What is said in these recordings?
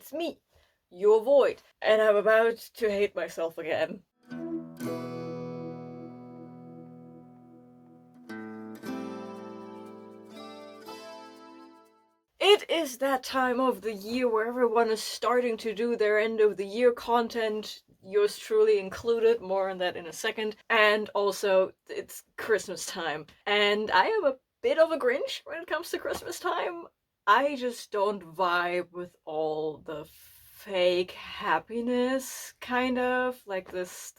it's me, your void, and I'm about to hate myself again. It is that time of the year where everyone is starting to do their end of the year content, yours truly included, more on that in a second, and also it's Christmas time. And I am a bit of a Grinch when it comes to Christmas time. I just don't vibe with all the fake happiness, kind of like this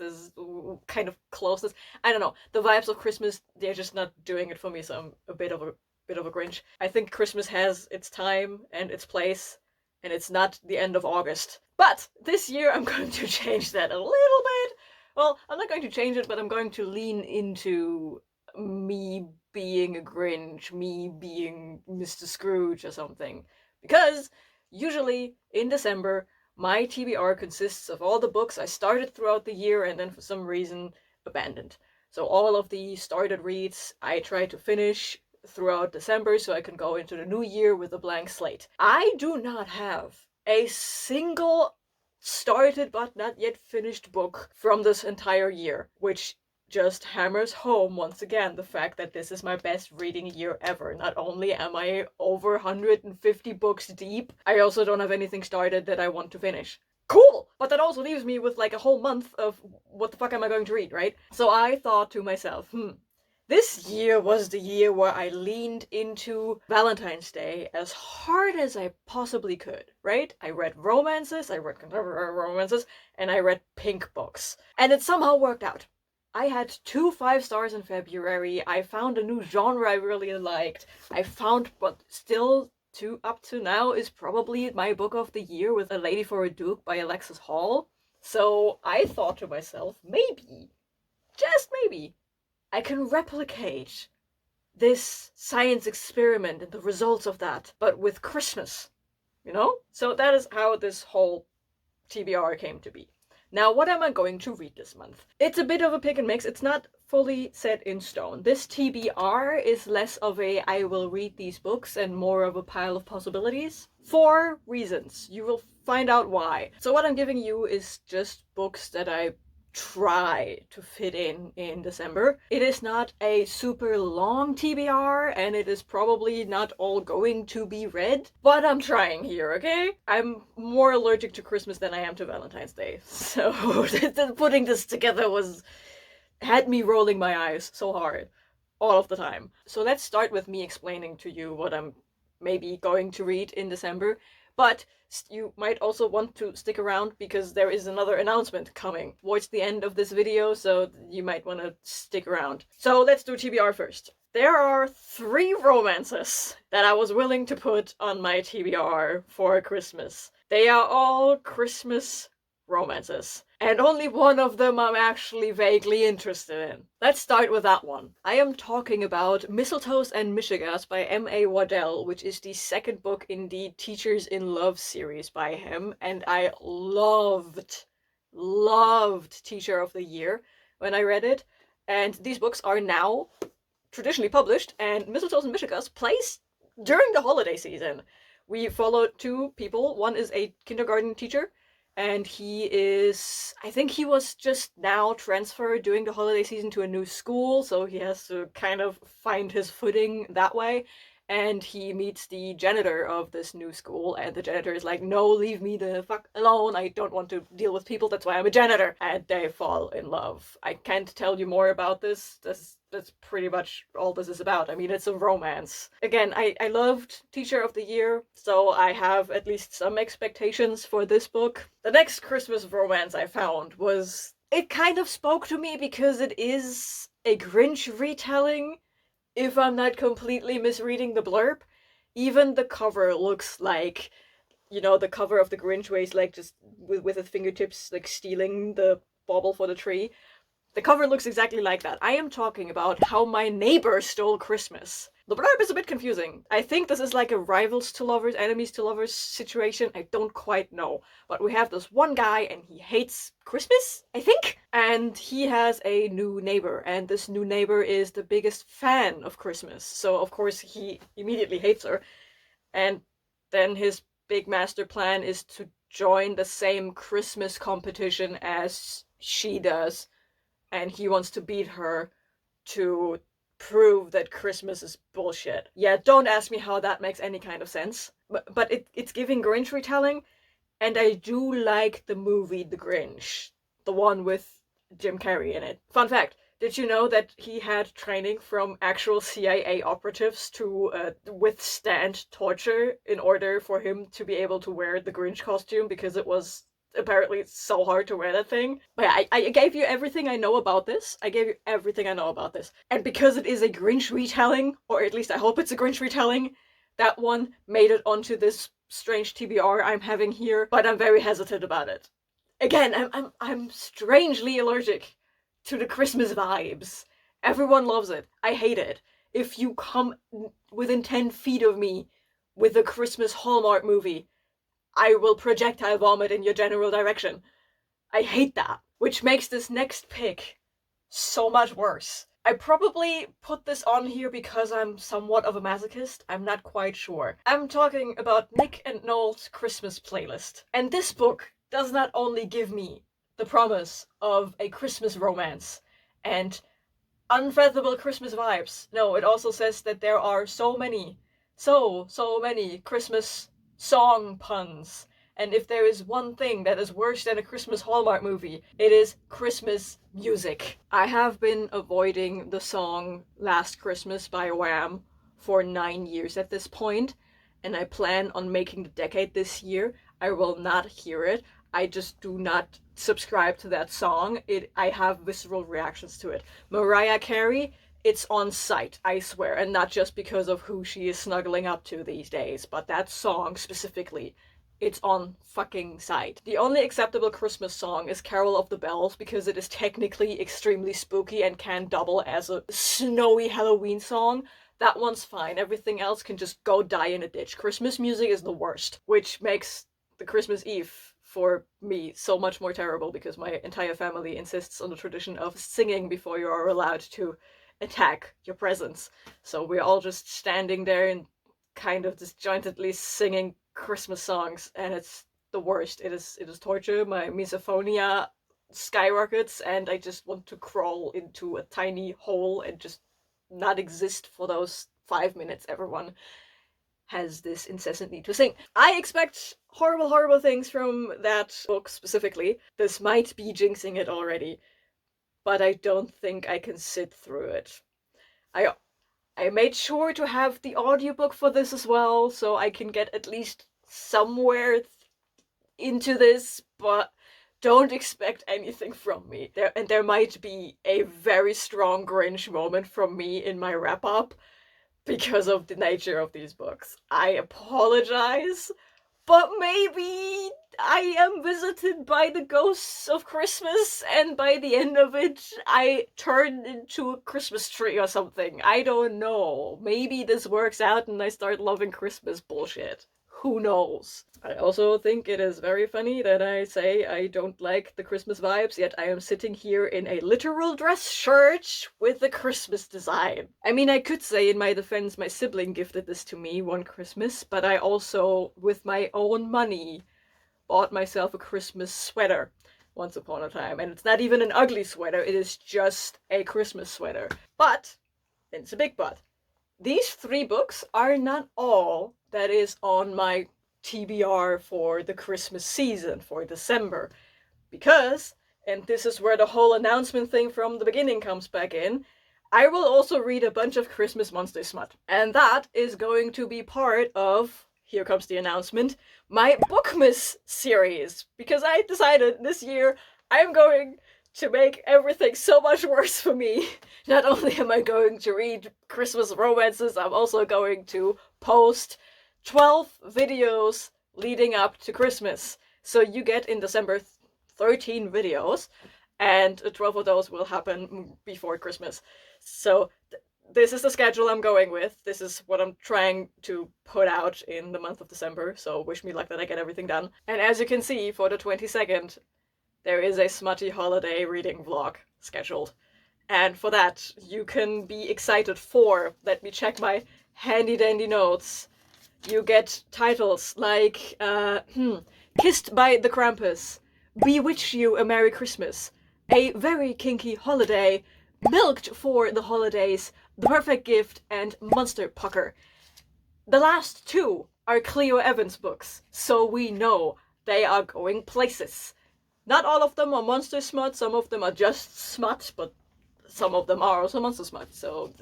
kind of closeness. I don't know. The vibes of Christmas, they're just not doing it for me, so I'm a bit of a Grinch. I think Christmas has its time and its place, and it's not the end of August. But this year I'm going to change that a little bit. Well, I'm not going to change it, but I'm going to lean into me being a Grinch, me being Mr. Scrooge or something. Because usually in December, my TBR consists of all the books I started throughout the year and then for some reason abandoned. So all of the started reads I try to finish throughout December so I can go into the new year with a blank slate. I do not have a single started but not yet finished book from this entire year, which just hammers home once again the fact that this is my best reading year ever. Not only am I over 150 books deep, I also don't have anything started that I want to finish. Cool! But that also leaves me with like a whole month of what the fuck am I going to read, right? So I thought to myself, this year was the year where I leaned into Valentine's Day as hard as I possibly could, right? I read romances, I read contemporary romances, and I read pink books. And it somehow worked out. I had 2 5-stars in February. I found a new genre I really liked. I found what still up to now is probably my book of the year with A Lady for a Duke by Alexis Hall. So I thought to myself, maybe, just maybe, I can replicate this science experiment and the results of that, but with Christmas, you know? So that is how this whole TBR came to be. Now, what am I going to read this month? It's a bit of a pick and mix. It's not fully set in stone. This TBR is less of a I will read these books and more of a pile of possibilities. 4 reasons. You will find out why. So what I'm giving you is just books that I try to fit in December. It is not a super long TBR, and it is probably not all going to be read, but I'm trying here, okay? I'm more allergic to Christmas than I am to Valentine's Day, so putting this together had me rolling my eyes so hard all of the time. So let's start with me explaining to you what I'm maybe going to read in December, but you might also want to stick around because there is another announcement coming towards the end of this video, so you might want to stick around. So let's do TBR first. There are 3 romances that I was willing to put on my TBR for Christmas. They are all Christmas romances, and only one of them I'm actually vaguely interested in. Let's start with that one. I am talking about Mistletoes and Michigas by M.A. Waddell, which is the second book in the Teachers in Love series by him, and I loved Teacher of the Year when I read it, and these books are now traditionally published, and Mistletoes and Michigas plays during the holiday season. We follow 2 people. One is a kindergarten teacher, and I think he was just now transferred during the holiday season to a new school, so he has to kind of find his footing that way. And he meets the janitor of this new school, and the janitor is like, no, leave me the fuck alone, I don't want to deal with people, that's why I'm a janitor. And they fall in love. I can't tell you more about this. That's pretty much all this is about. I mean, it's a romance. Again, I loved Teacher of the Year, so I have at least some expectations for this book. The next Christmas romance I found it kind of spoke to me because it is a Grinch retelling, if I'm not completely misreading the blurb. Even the cover looks like, the cover of the Grinch where he's like just with his fingertips like stealing the bauble for the tree. The cover looks exactly like that. I am talking about How My Neighbor Stole Christmas. The blurb is a bit confusing. I think this is like a rivals to lovers, enemies to lovers situation. I don't quite know. But we have this one guy and he hates Christmas, I think? And he has a new neighbor, and this new neighbor is the biggest fan of Christmas. So of course he immediately hates her. And then his big master plan is to join the same Christmas competition as she does, and he wants to beat her to prove that Christmas is bullshit. Yeah, don't ask me how that makes any kind of sense. But it's giving Grinch retelling, and I do like the movie The Grinch, the one with Jim Carrey in it. Fun fact, did you know that he had training from actual CIA operatives to withstand torture in order for him to be able to wear the Grinch costume, because it was apparently so hard to wear that thing. But yeah, I gave you everything I know about this. I gave you everything I know about this. And because it is a Grinch retelling, or at least I hope it's a Grinch retelling, that one made it onto this strange TBR I'm having here, but I'm very hesitant about it. Again, I'm strangely allergic to the Christmas vibes. Everyone loves it. I hate it. If you come within 10 feet of me with a Christmas Hallmark movie, I will projectile vomit in your general direction. I hate that. Which makes this next pick so much worse. I probably put this on here because I'm somewhat of a masochist. I'm not quite sure. I'm talking about Nick and Noel's Christmas playlist. And this book does not only give me the promise of a Christmas romance and unfathomable Christmas vibes. No, it also says that there are so many Christmas song puns. And if there is one thing that is worse than a Christmas Hallmark movie, it is Christmas music. I have been avoiding the song Last Christmas by Wham for 9 years at this point, and I plan on making the decade this year. I will not hear it. I just do not subscribe to that song. I have visceral reactions to it. Mariah Carey, it's on sight, I swear, and not just because of who she is snuggling up to these days, but that song specifically, it's on fucking sight. The only acceptable Christmas song is Carol of the Bells, because it is technically extremely spooky and can double as a snowy Halloween song. That one's fine. Everything else can just go die in a ditch. Christmas music is the worst, which makes the Christmas Eve for me so much more terrible, because my entire family insists on the tradition of singing before you are allowed to attack your presents. So we're all just standing there and kind of disjointedly singing Christmas songs, and it's the worst. It is torture. My misophonia skyrockets, and I just want to crawl into a tiny hole and just not exist for those 5 minutes everyone has this incessant need to sing. I expect horrible, horrible things from that book specifically. This might be jinxing it already, but I don't think I can sit through it. I made sure to have the audiobook for this as well, so I can get at least somewhere into this, but don't expect anything from me. There might be a very strong Grinch moment from me in my wrap-up, because of the nature of these books. I apologize, but maybe I am visited by the ghosts of Christmas, and by the end of it, I turn into a Christmas tree or something. I don't know. Maybe this works out and I start loving Christmas bullshit. Who knows? I also think it is very funny that I say I don't like the Christmas vibes, yet I am sitting here in a literal dress shirt with a Christmas design. I mean, I could say in my defense my sibling gifted this to me one Christmas, but I also, with my own money, bought myself a Christmas sweater once upon a time. And it's not even an ugly sweater, it is just a Christmas sweater. But, and it's a big but, these 3 books are not all that is on my TBR for the Christmas season, for December. Because, and this is where the whole announcement thing from the beginning comes back in, I will also read a bunch of Christmas monster smut. And that is going to be part of, here comes the announcement, my Bookmas series. Because I decided this year I'm going to make everything so much worse for me. Not only am I going to read Christmas romances, I'm also going to post 12 videos leading up to Christmas. So you get in December 13 videos, and 12 of those will happen before Christmas. So this is the schedule I'm going with. This is what I'm trying to put out in the month of December, so wish me luck that I get everything done. And as you can see, for the 22nd, there is a smutty holiday reading vlog scheduled. And for that, you can be excited for, let me check my handy dandy notes, You get titles like, Kissed by the Krampus, Bewitch You a Merry Christmas, A Very Kinky Holiday, Milked for the Holidays, The Perfect Gift, and Monster Pucker. The last two are Cleo Evans books, so we know they are going places. Not all of them are monster smut, some of them are just smut, but some of them are also monster smut, so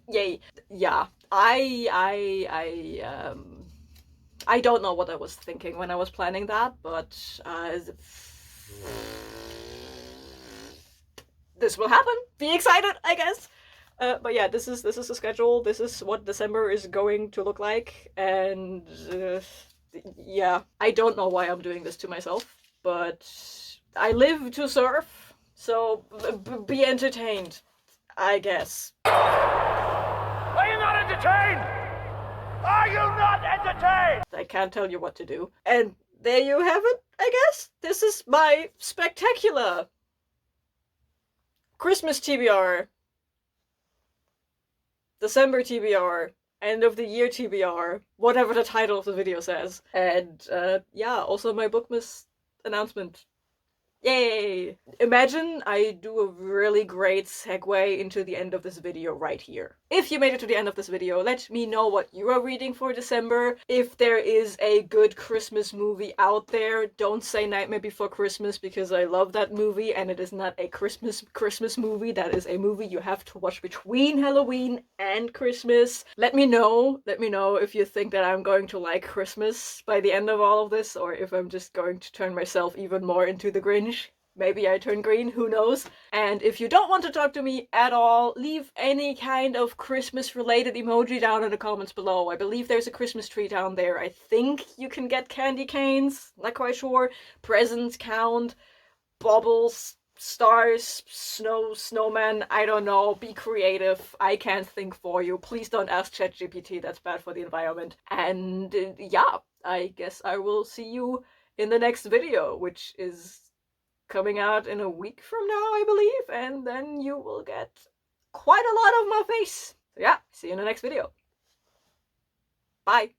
yay. Yeah, I don't know what I was thinking when I was planning that, but this will happen. Be excited, I guess. But yeah, this is the schedule. This is what December is going to look like, and yeah, I don't know why I'm doing this to myself, but I live to serve, so be entertained, I guess. Are you not entertained? Are you not entertained? I can't tell you what to do. And there you have it, I guess. This is my spectacular Christmas TBR, December TBR, end of the year TBR, whatever the title of the video says. And yeah, also my Bookmas announcement. Yay! Imagine I do a really great segue into the end of this video right here. If you made it to the end of this video, let me know what you are reading for December. If there is a good Christmas movie out there, don't say Nightmare Before Christmas because I love that movie and it is not a Christmas movie. That is a movie you have to watch between Halloween and Christmas. Let me know if you think that I'm going to like Christmas by the end of all of this, or if I'm just going to turn myself even more into the Grinch. Maybe I turn green, who knows? And if you don't want to talk to me at all, leave any kind of Christmas-related emoji down in the comments below. I believe there's a Christmas tree down there. I think you can get candy canes, not quite sure. Presents count, baubles, stars, snowman, I don't know. Be creative. I can't think for you. Please don't ask ChatGPT, that's bad for the environment. And yeah, I guess I will see you in the next video, which is coming out in a week from now, I believe, and then you will get quite a lot of my face. So yeah, see you in the next video. Bye!